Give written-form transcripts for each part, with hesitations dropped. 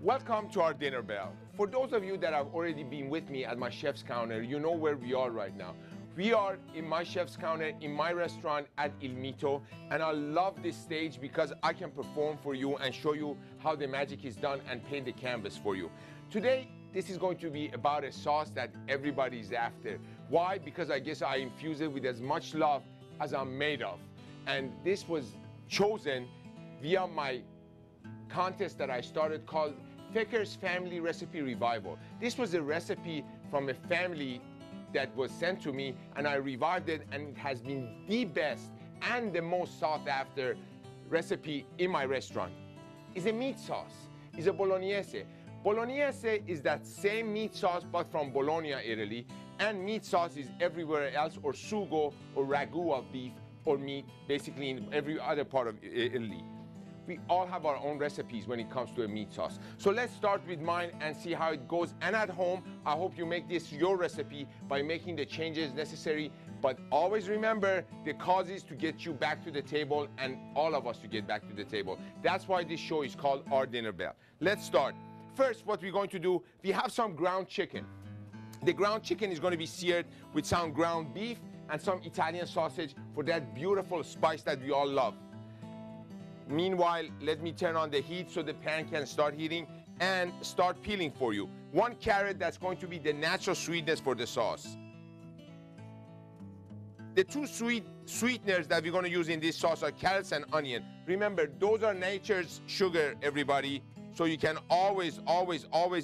Welcome to our dinner bell. For those of you that have already been with me at my chef's counter, you know where we are right now. We are in my chef's counter in my restaurant at Il Mito, and I love this stage because I can perform for you and show you how the magic is done and paint the canvas for you. Today, this is going to be about a sauce that everybody's after. Why? Because I guess I infuse it with as much love as I'm made of. And this was chosen via my contest that I started called Feker's Family Recipe Revival. This was a recipe from a family that was sent to me, and I revived it, and it has been the best and the most sought after recipe in my restaurant. It's a meat sauce. It's a Bolognese. Bolognese is that same meat sauce but from Bologna, Italy, and meat sauce is everywhere else, or sugo or ragu of beef or meat, basically in every other part of Italy. We all have our own recipes when it comes to a meat sauce. So let's start with mine and see how it goes. And at home, I hope you make this your recipe by making the changes necessary. But always remember, the cause is to get you back to the table and all of us to get back to the table. That's why this show is called Our Dinner Bell. Let's start. First, what we're going to do, we have some ground chicken. The ground chicken is going to be seared with some ground beef and some Italian sausage for that beautiful spice that we all love. Meanwhile, let me turn on the heat so the pan can start heating and start peeling for you. 1 carrot, that's going to be the natural sweetness for the sauce. The two sweeteners that we're going to use in this sauce are carrots and onion. Remember, those are nature's sugar, everybody, so you can always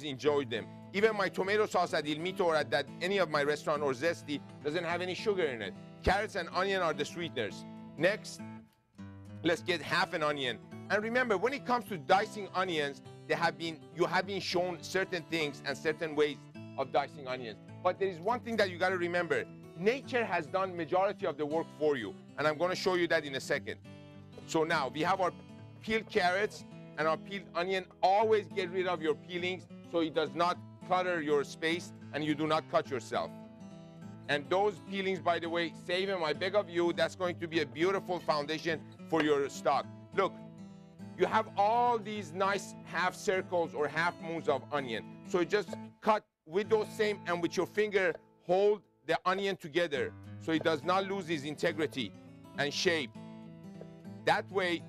enjoy them. Even my tomato sauce at Il Mito or at any of my restaurant or Zesty doesn't have any sugar in it. Carrots and onion are the sweeteners. Next, let's get half an onion. And remember, when it comes to dicing onions, you have been shown certain things and certain ways of dicing onions. But there is one thing that you got to remember. Nature has done majority of the work for you, and I'm going to show you that in a second. So now we have our peeled carrots and our peeled onion. Always get rid of your peelings so it does not clutter your space and you do not cut yourself. And those peelings, by the way, save them, I beg of you. That's going to be a beautiful foundation for your stock. Look, you have all these nice half circles or half moons of onion. So you just cut with those same, and with your finger, hold the onion together so it does not lose its integrity and shape. That way,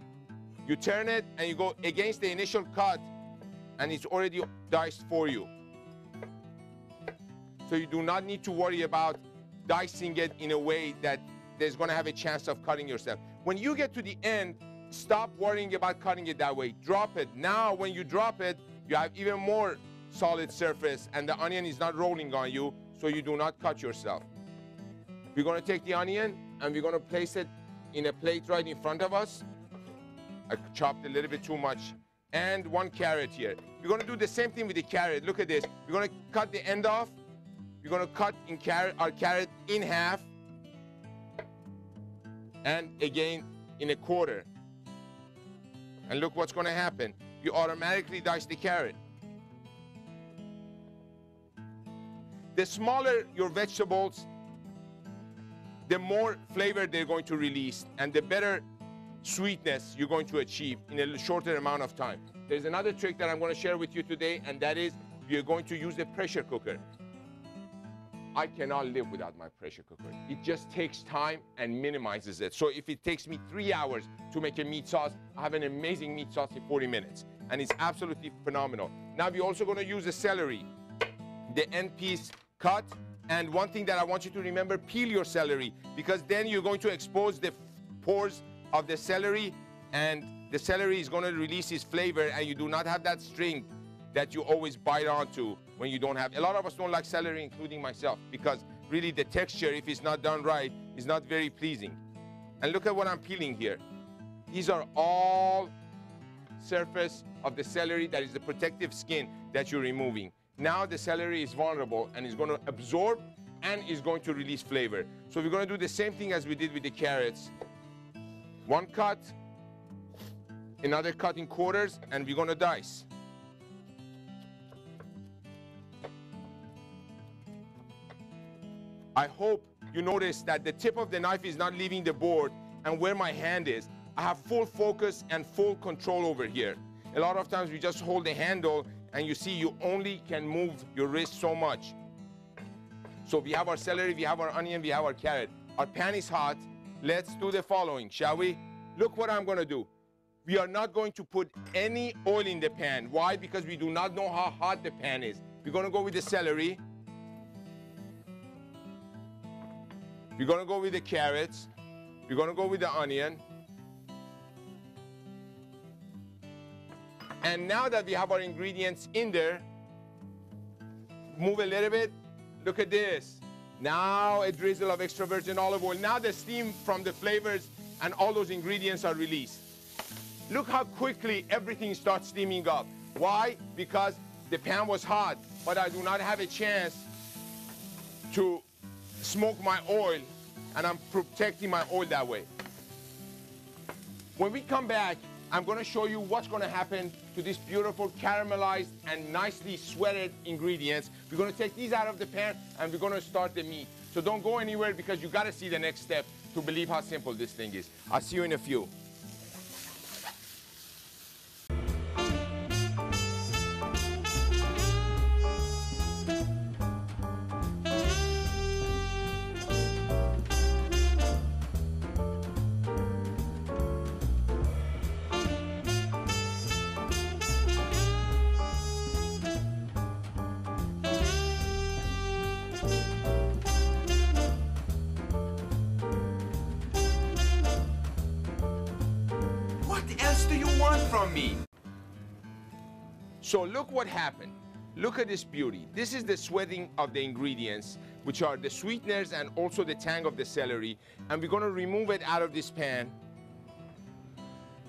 you turn it and you go against the initial cut, and it's already diced for you. So you do not need to worry about dicing it in a way that there's going to have a chance of cutting yourself. When you get to the end, stop worrying about cutting it that way. Drop it. Now, when you drop it, you have even more solid surface, and the onion is not rolling on you, so you do not cut yourself. We're going to take the onion, and we're going to place it in a plate right in front of us. I chopped a little bit too much. And 1 carrot here. We're going to do the same thing with the carrot. Look at this. We're going to cut the end off. We're going to cut our carrot in half, and again in a quarter. And look what's going to happen. You automatically dice the carrot. The smaller your vegetables, the more flavor they're going to release, and the better sweetness you're going to achieve in a shorter amount of time. There's another trick that I'm going to share with you today, and that is you're going to use a pressure cooker. I cannot live without my pressure cooker. It just takes time and minimizes it. So if it takes me 3 hours to make a meat sauce, I have an amazing meat sauce in 40 minutes. And it's absolutely phenomenal. Now we're also going to use the celery. The end piece cut. And one thing that I want you to remember, peel your celery, because then you're going to expose the pores of the celery, and the celery is going to release its flavor, and you do not have that string that you always bite onto when you don't have. A lot of us don't like celery, including myself, because really the texture, if it's not done right, is not very pleasing. And look at what I'm peeling here. These are all surface of the celery that is the protective skin that you're removing. Now the celery is vulnerable and is going to absorb and is going to release flavor. So we're going to do the same thing as we did with the carrots. 1 cut, another cut in quarters, and we're going to dice. I hope you notice that the tip of the knife is not leaving the board, and where my hand is, I have full focus and full control over here. A lot of times we just hold the handle and you see you only can move your wrist so much. So we have our celery, we have our onion, we have our carrot. Our pan is hot. Let's do the following, shall we? Look what I'm gonna do. We are not going to put any oil in the pan. Why? Because we do not know how hot the pan is. We're gonna go with the celery. We're gonna go with the carrots. We're gonna go with the onion. And now that we have our ingredients in there, move a little bit. Look at this. Now a drizzle of extra virgin olive oil. Now the steam from the flavors and all those ingredients are released. Look how quickly everything starts steaming up. Why? Because the pan was hot, but I do not have a chance to smoke my oil, and I'm protecting my oil that way. When we come back, I'm gonna show you what's gonna happen to these beautiful caramelized and nicely sweated ingredients. We're gonna take these out of the pan and we're gonna start the meat. So don't go anywhere because you gotta see the next step to believe how simple this thing is. I'll see you in a few. From me. So look what happened. Look at this beauty. This is the sweating of the ingredients, which are the sweeteners and also the tang of the celery. And we're going to remove it out of this pan.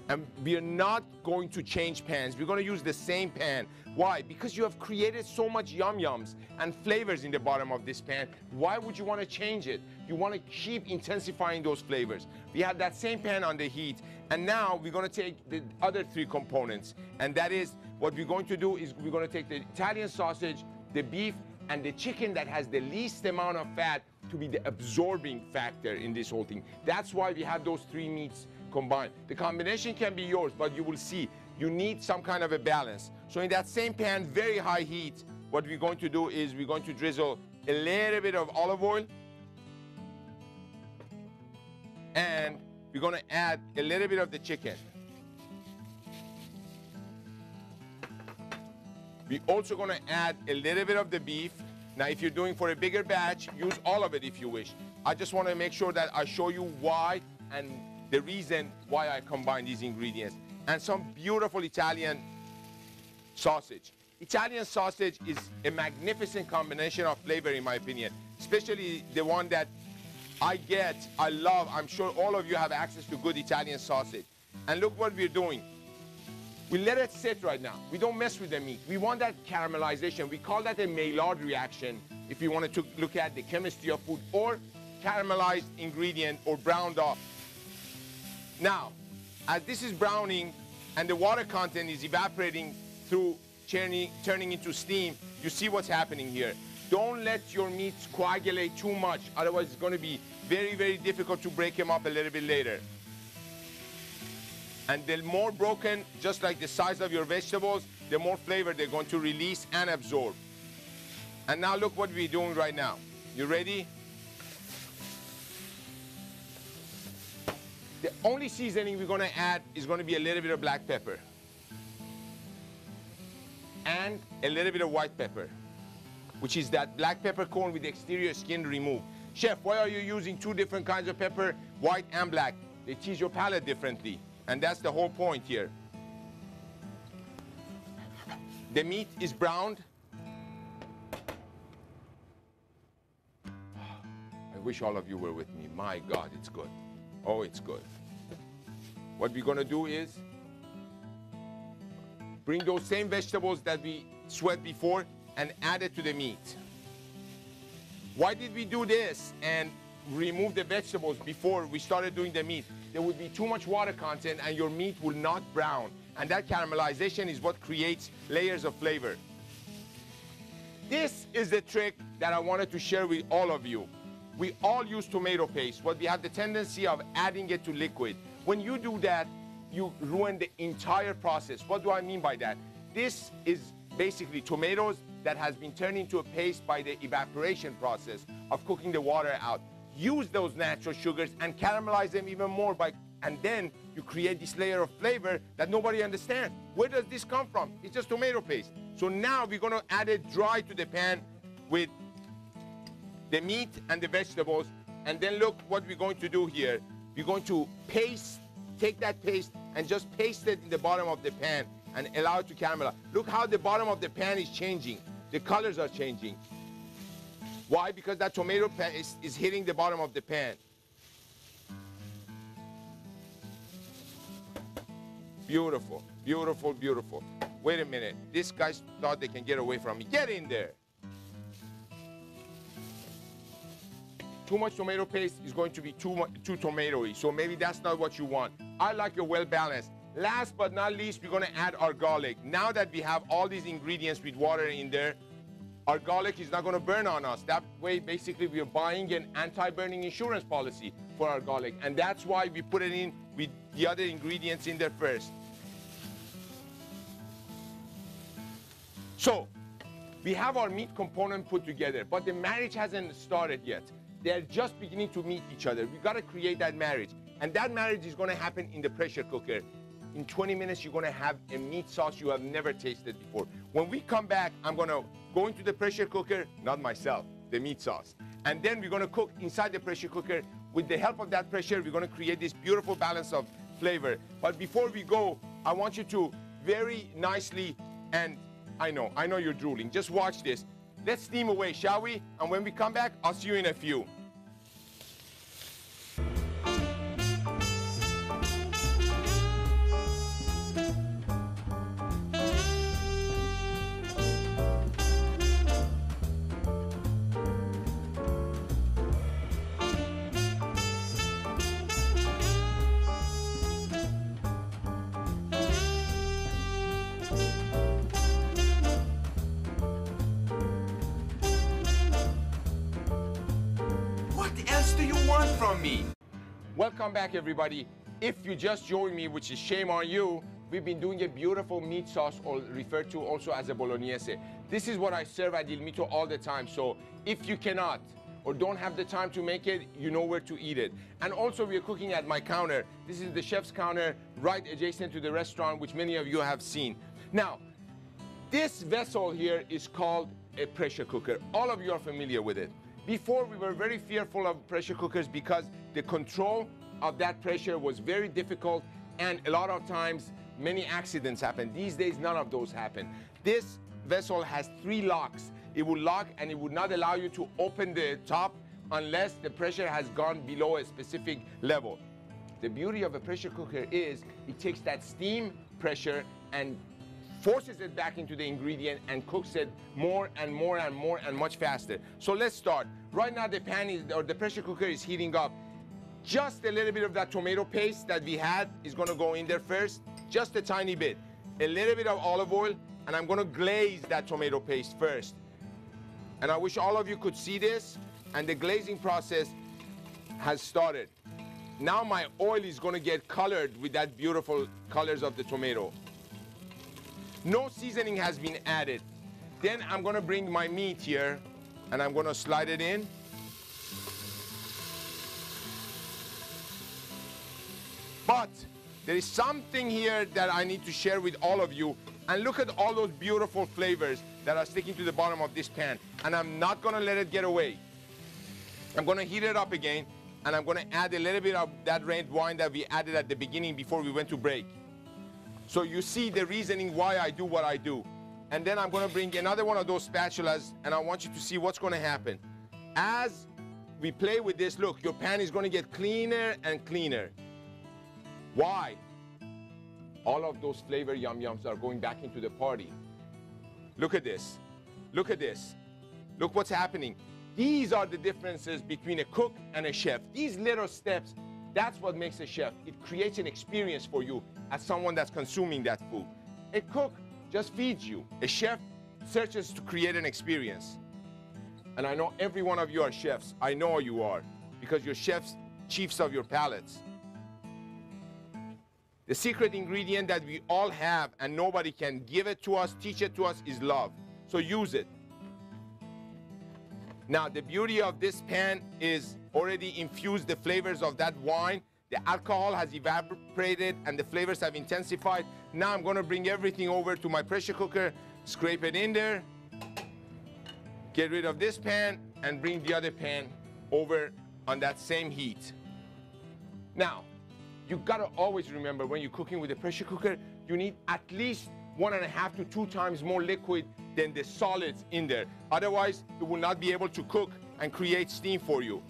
And we are not going to change pans. We're going to use the same pan. Why? Because you have created so much yum-yums and flavors in the bottom of this pan. Why would you want to change it? You want to keep intensifying those flavors. We have that same pan on the heat. And now we're going to take the other three components. And that is, what we're going to do is we're going to take the Italian sausage, the beef, and the chicken that has the least amount of fat to be the absorbing factor in this whole thing. That's why we have those three meats combined. The combination can be yours, but you will see you need some kind of a balance. So in that same pan, very high heat, what we're going to do is we're going to drizzle a little bit of olive oil, and we're going to add a little bit of the chicken. We're also going to add a little bit of the beef. Now, if you're doing for a bigger batch, use all of it if you wish. I just want to make sure that I show you why and the reason why I combine these ingredients. And some beautiful Italian sausage. Italian sausage is a magnificent combination of flavor, in my opinion, especially the one that I love. I'm sure all of you have access to good Italian sausage. And look what we're doing. We let it sit right now. We don't mess with the meat. We want that caramelization. We call that a Maillard reaction if you wanted to look at the chemistry of food, or caramelized ingredient or browned off. Now, as this is browning and the water content is evaporating through turning into steam, you see what's happening here. Don't let your meats coagulate too much, otherwise it's going to be very, very difficult to break them up a little bit later. And the more broken, just like the size of your vegetables, the more flavor they're going to release and absorb. And now look what we're doing right now. You ready? The only seasoning we're going to add is going to be a little bit of black pepper and a little bit of white pepper, which is that black peppercorn with the exterior skin removed. Chef, why are you using two different kinds of pepper, white and black? They tease your palate differently, and that's the whole point here. The meat is browned. I wish all of you were with me. My God, it's good. Oh, it's good. What we're going to do is bring those same vegetables that we sweat before and add it to the meat. Why did we do this and remove the vegetables before we started doing the meat? There would be too much water content and your meat will not brown. And that caramelization is what creates layers of flavor. This is the trick that I wanted to share with all of you. We all use tomato paste, but we have the tendency of adding it to liquid. When you do that, you ruin the entire process. What do I mean by that? This is basically tomatoes that has been turned into a paste by the evaporation process of cooking the water out. Use those natural sugars and caramelize them even more and then you create this layer of flavor that nobody understands. Where does this come from? It's just tomato paste. So now we're gonna add it dry to the pan with the meat and the vegetables. And then look what we're going to do here. We're going to take that paste and just paste it in the bottom of the pan and allow it to caramelize. Look how the bottom of the pan is changing. The colors are changing. Why? Because that tomato paste is hitting the bottom of the pan. Beautiful, beautiful, beautiful. Wait a minute. These guys thought they can get away from me. Get in there. Too much tomato paste is going to be too tomatoey, so maybe that's not what you want. I like it well balanced. Last but not least, we're gonna add our garlic. Now that we have all these ingredients with water in there, our garlic is not gonna burn on us. That way, basically, we are buying an anti-burning insurance policy for our garlic, and that's why we put it in with the other ingredients in there first. So, we have our meat component put together, but the marriage hasn't started yet. They're just beginning to meet each other. We've got to create that marriage. And that marriage is going to happen in the pressure cooker. In 20 minutes, you're going to have a meat sauce you have never tasted before. When we come back, I'm going to go into the pressure cooker, not myself, the meat sauce. And then we're going to cook inside the pressure cooker. With the help of that pressure, we're going to create this beautiful balance of flavor. But before we go, I want you to very nicely, and I know you're drooling. Just watch this. Let's steam away, shall we? And when we come back, I'll see you in a few. From me. Welcome back, everybody. If you just joined me, which is shame on you, we've been doing a beautiful meat sauce, or referred to also as a Bolognese. This is what I serve at Il Mito all the time. So if you cannot or don't have the time to make it, you know where to eat it. And also, we are cooking at my counter. This is the chef's counter right adjacent to the restaurant, which many of you have seen. Now, this vessel here is called a pressure cooker. All of you are familiar with it. Before, we were very fearful of pressure cookers because the control of that pressure was very difficult, and a lot of times many accidents happen. These days, none of those happen. This vessel has 3 locks. It will lock and it would not allow you to open the top unless the pressure has gone below a specific level. The beauty of a pressure cooker is it takes that steam pressure and forces it back into the ingredient and cooks it more and more and more and much faster. So let's start. Right now the the pressure cooker is heating up. Just a little bit of that tomato paste that we had is gonna go in there first, just a tiny bit. A little bit of olive oil, and I'm gonna glaze that tomato paste first. And I wish all of you could see this, and the glazing process has started. Now my oil is gonna get colored with that beautiful colors of the tomato. No seasoning has been added. Then I'm gonna bring my meat here and I'm gonna slide it in. But there is something here that I need to share with all of you. And look at all those beautiful flavors that are sticking to the bottom of this pan. And I'm not gonna let it get away. I'm gonna heat it up again, and I'm gonna add a little bit of that red wine that we added at the beginning before we went to break. So you see the reasoning why I do what I do. And then I'm gonna bring another one of those spatulas, and I want you to see what's gonna happen. As we play with this, look, your pan is gonna get cleaner and cleaner. Why? All of those flavor yum-yums are going back into the party. Look at this. Look at this. Look what's happening. These are the differences between a cook and a chef. These little steps, that's what makes a chef. It creates an experience for you as someone that's consuming that food. A cook just feeds you. A chef searches to create an experience. And I know every one of you are chefs. I know you are, because you're chefs, chiefs of your palates. The secret ingredient that we all have and nobody can give it to us, teach it to us, is love. So use it. Now, the beauty of this pan is already infused the flavors of that wine. The alcohol has evaporated and the flavors have intensified. Now I'm going to bring everything over to my pressure cooker, scrape it in there, get rid of this pan, and bring the other pan over on that same heat. Now, you gotta always remember when you're cooking with a pressure cooker, you need at least 1.5 to 2 times more liquid than the solids in there. Otherwise, it will not be able to cook and create steam for you.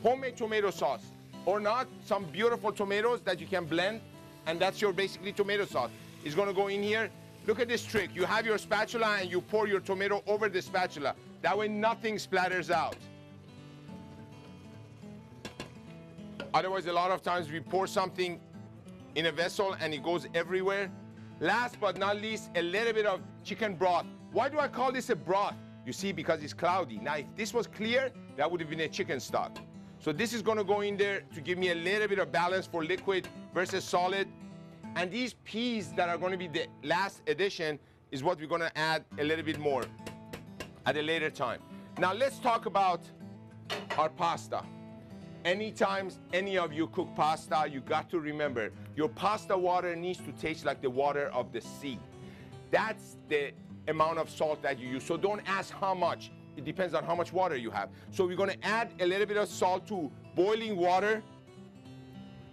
Homemade tomato sauce, or not, some beautiful tomatoes that you can blend, and that's your basically tomato sauce. It's gonna go in here. Look at this trick. You have your spatula and you pour your tomato over the spatula. That way nothing splatters out. Otherwise, a lot of times we pour something in a vessel and it goes everywhere. Last but not least, a little bit of chicken broth. Why do I call this a broth? You see, because it's cloudy. Now, if this was clear, that would have been a chicken stock. So this is gonna go in there to give me a little bit of balance for liquid versus solid. And these peas that are gonna be the last addition is what we're gonna add a little bit more at a later time. Now let's talk about our pasta. Anytime any of you cook pasta, you got to remember, your pasta water needs to taste like the water of the sea. That's the amount of salt that you use. So don't ask how much. It depends on how much water you have. So we're gonna add a little bit of salt to boiling water.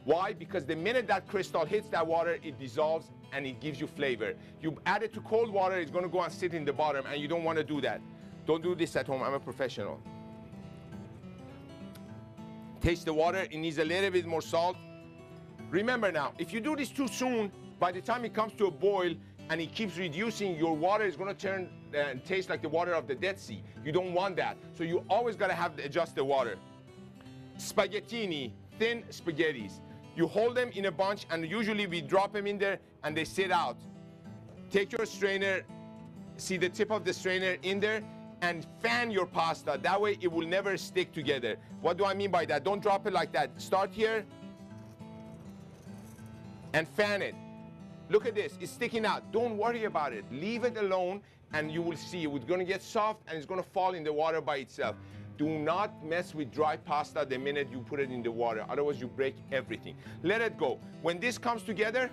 Why? Because the minute that crystal hits that water, it dissolves and it gives you flavor. You add it to cold water, it's gonna go and sit in the bottom, and you don't wanna do that. Don't do this at home, I'm a professional. Taste the water, it needs a little bit more salt. Remember now, if you do this too soon, by the time it comes to a boil and it keeps reducing, your water is gonna turn and taste like the water of the Dead Sea. You don't want that. So you always gotta have to adjust the water. Spaghettini, thin spaghettis. You hold them in a bunch and usually we drop them in there and they sit out. Take your strainer, see the tip of the strainer in there, and fan your pasta. That way it will never stick together. What do I mean by that? Don't drop it like that. Start here and fan it. Look at this, it's sticking out. Don't worry about it. Leave it alone and you will see it's gonna get soft and it's gonna fall in the water by itself. Do not mess with dry pasta the minute you put it in the water. Otherwise you break everything. Let it go. When this comes together,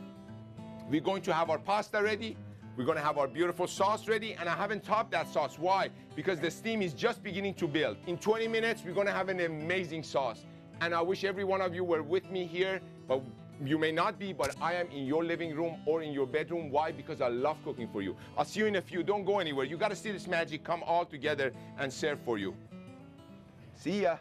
we're going to have our pasta ready. We're gonna have our beautiful sauce ready, and I haven't topped that sauce. Why? Because the steam is just beginning to build. In 20 minutes, we're gonna have an amazing sauce. And I wish every one of you were with me here, but you may not be, but I am in your living room or in your bedroom. Why? Because I love cooking for you. I'll see you in a few. Don't go anywhere. You gotta see this magic come all together and serve for you. See ya.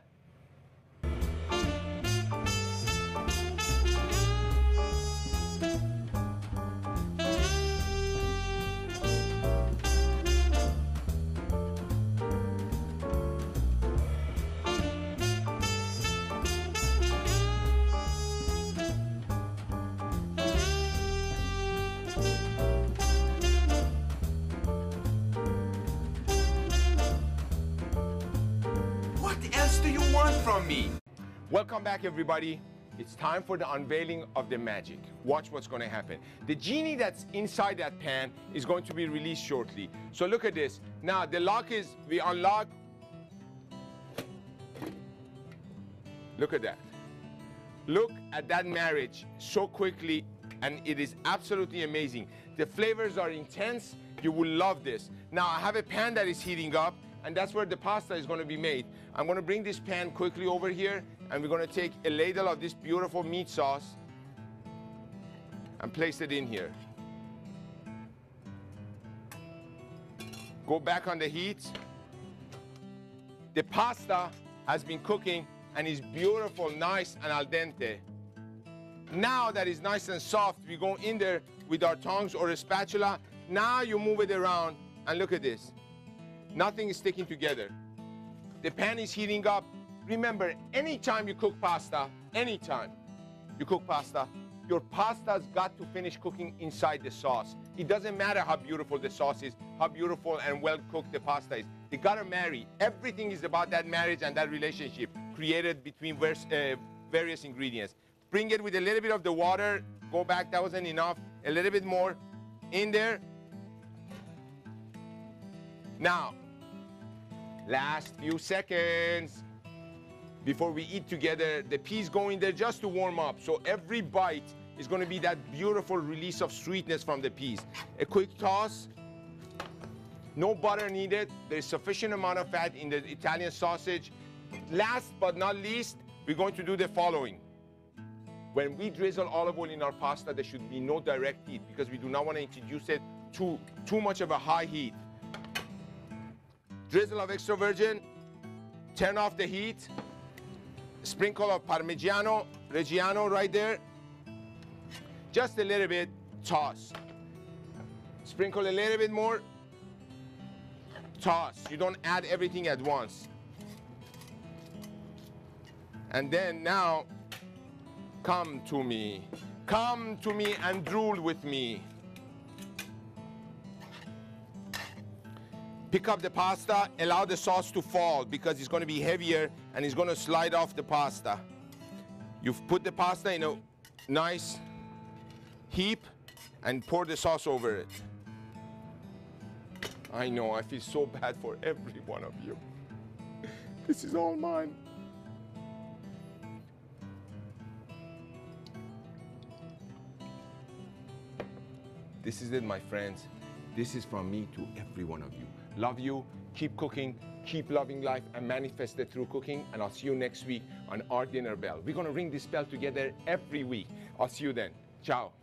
From me. Welcome back, everybody. It's time for the unveiling of the magic. Watch what's going to happen. The genie that's inside that pan is going to be released shortly. So look at this. Now the lock is, we unlock. Look at that. Look at that marriage so quickly, and it is absolutely amazing. The flavors are intense. You will love this. Now I have a pan that is heating up, and that's where the pasta is going to be made. I'm going to bring this pan quickly over here, and we're going to take a ladle of this beautiful meat sauce and place it in here. Go back on the heat. The pasta has been cooking and is beautiful, nice, and al dente. Now that it's nice and soft, we go in there with our tongs or a spatula. Now you move it around, and look at this. Nothing is sticking together. The pan is heating up. Remember, anytime you cook pasta, anytime you cook pasta, your pasta's got to finish cooking inside the sauce. It doesn't matter how beautiful the sauce is, how beautiful and well cooked the pasta is. They gotta marry. Everything is about that marriage and that relationship created between various ingredients. bring it with a little bit of the water. Go back, that wasn't enough. A little bit more in there. Now, last few seconds before we eat together. The peas go in there just to warm up. So every bite is going to be that beautiful release of sweetness from the peas. A quick toss. No butter needed. There's sufficient amount of fat in the Italian sausage. Last but not least, we're going to do the following. When we drizzle olive oil in our pasta, there should be no direct heat because we do not want to introduce it to too much of a high heat. Drizzle of extra virgin, turn off the heat, sprinkle of Parmigiano Reggiano right there, just a little bit, toss. Sprinkle a little bit more, toss. You don't add everything at once. And then now, come to me and drool with me. Pick up the pasta, allow the sauce to fall because it's going to be heavier and it's going to slide off the pasta. You've put the pasta in a nice heap and pour the sauce over it. I know, I feel so bad for every one of you. This is all mine. This is it, my friends. This is from me to every one of you. Love you, keep cooking, keep loving life, and manifest it through cooking. And I'll see you next week on Our Dinner Bell. We're gonna ring this bell together every week. I'll see you then. Ciao.